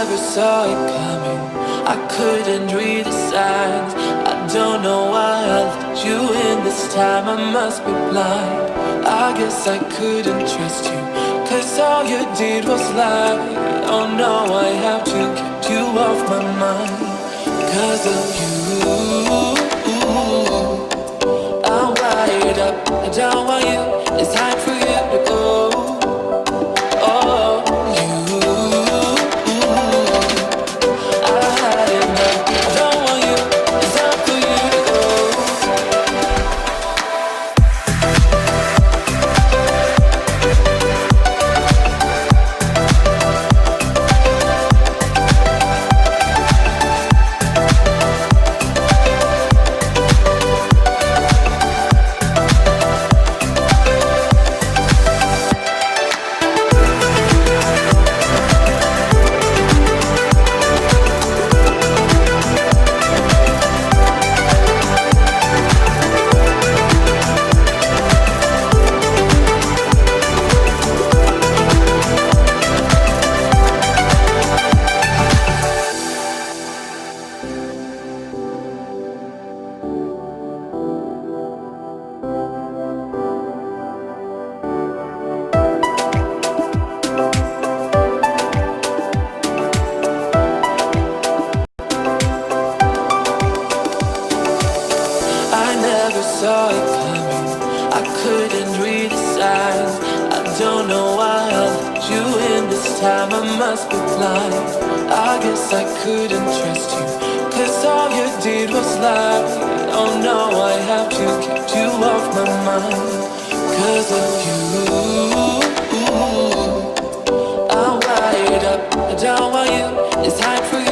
never saw it coming. I couldn't read the signs. I don't know why I let you in this time. I must be blind. I guess I couldn't trust you, 'cause all you did was lie. Oh no, I have to get you off my mind. 'Cause of you, I'm wired up. I don't want you. It's time for you to go. Oh, you, I had enough. I don't want you. It's time for you to go. I never saw it coming. I couldn't read the signs. I don't know why I let you in this time. I must be blind. I guess I couldn't trust you, 'cause all you did was lie. Oh no, I have to get you off my mind. 'Cause of you, I'm wired up. I don't want you. It's time for you.